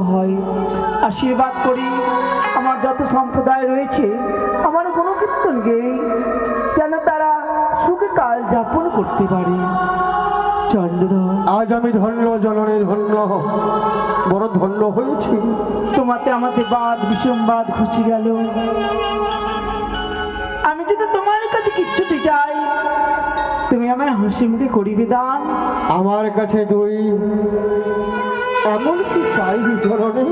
হয়। আশীর্বাদ করি আমার যত সম্প্রদায় রয়েছে আমার গুণকীর্তন গেয়ে যেন তারা সুখে কাল যাপন করতে পারে। চন্দ্রধর, আজ আমি ধন্য জননী, ধন্য, বড় ধন্য হয়েছি। তোমাতে আমাদের বাদ বিষমবাদ ঘুচে গেল। আমি যদি তোমার কাছে কিচ্ছুটি চাই তুমি আমায় হাসি মুখে করিবে দান। আমার কাছে তুই এমন কি চাইবি জননী?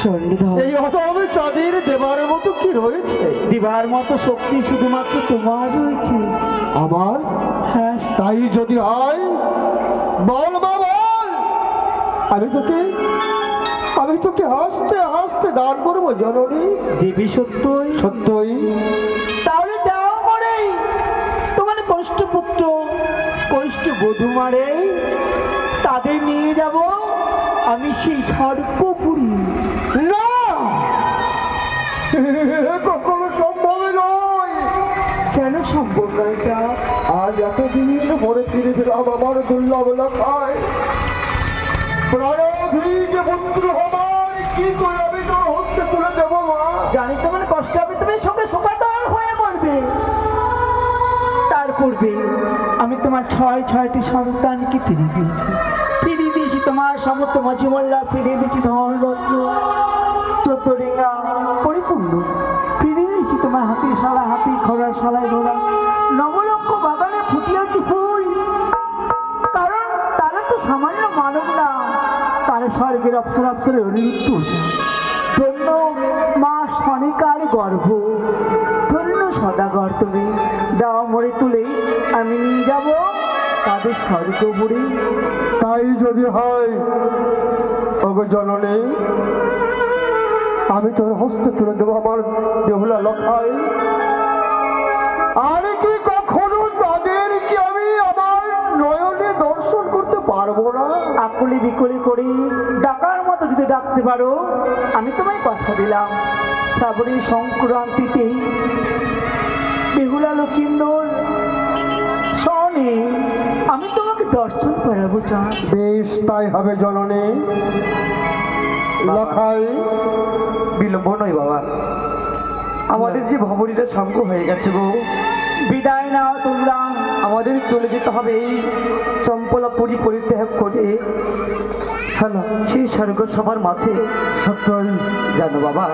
চন্দ্রধর, এই অতবে চাঁদের দেবার মতো কি রয়েছে? দিবার মতো শক্তি শুধুমাত্র তোমার রয়েছে। আমার? হ্যাঁ, তাই যদি হয় বল মা, বল। আমি তোকে হাসতে হাসতে দান করবো জননী। দেবী সত্যই? সত্যই। তাহলে দেওয়া করে তোমার কষ্টপুত্র কষ্ট বধূ মারে তাদের নিয়ে যাব আমি সেই স্বর্গপুরী। না, কখনো সম্ভব নয়। কেন সম্ভব নয়? এটা আজ এতদিন পরে ফিরে দিলাম আমার দুর্লভ লক্ষায়। প্রাণাধিক পুত্র আমার কি করে আমি তোর হস্তে তুলে দেবো মা? জানি তোমার কষ্ট হবে, তুমি সঙ্গে শোকাতর হয়ে পড়বে। তার পূর্বে আমি তোমার ছয়টি সন্তানকে ফিরিয়ে দিয়েছি তোমার সমস্ত মাঝি মোল্লা, ফিরিয়ে দিয়েছি ধন রত্ন চতুরিঙ্গা পরিপূর্ণ, ফিরিয়ে দিয়েছি তোমার হাতির শালা হাতি, ঘোড়ার শালায় ঘোড়া, নবলক্ষ বাগানে ফুটিয়েছি ফুল। কারণ তারা তো সামান্য মানব না, তারা স্বর্গের অপ্সরে অনিরুদ্ধ। ধন্য মা শনিকার গর্ভ, ধন্য সদাগর তুমি। দাও মরে তুলে আমি নিয়ে যাব তাদের স্বর্গপুরী। তাই যদি হয় ওগো জননী, আমি তোর হস্তে তুলে দেবো আমার বেহুলা লক্ষায়। আর কি কখনো তাদেরকে আমি আমার নয়নে দর্শন করতে পারবো না? আকুলি বিকুলি করি ডাকার মতো যদি ডাকতে পারো, আমি তোমায় কথা দিলাম শ্রাবণী সংক্রান্তিতে বেহুলা লক্ষিন্দর শনে আমি তোমাকে দর্শন করাবো। চান? বেশ, তাই হবে জননী। লক্ষাই, বিলম্ব নয় বাবা, আমাদের যে ভবনীটা সঙ্গ হয়ে গেছে গো। বিদায় নাও তোমরা, আমাদের চলে যেতে হবে এই চম্পলাপুরী পরিত্যাগ করে। হ্যালো, সেই স্বর্গ সবার মাঝে। সত্যই জানো বাবা,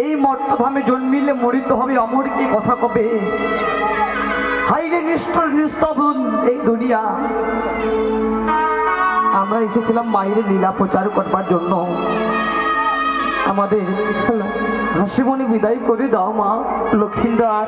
এই মর্তধামে জন্মিলে মরিতে হবে অমর কি কথা কবে। হাইরে নিষ্ঠুর নিস্তবন এই দুনিয়া। আমরা এসেছিলাম মায়ের লীলা প্রচার করবার জন্য। আমাদের হাসিমণি বিদায় করে দাও মা লক্ষিন্দর।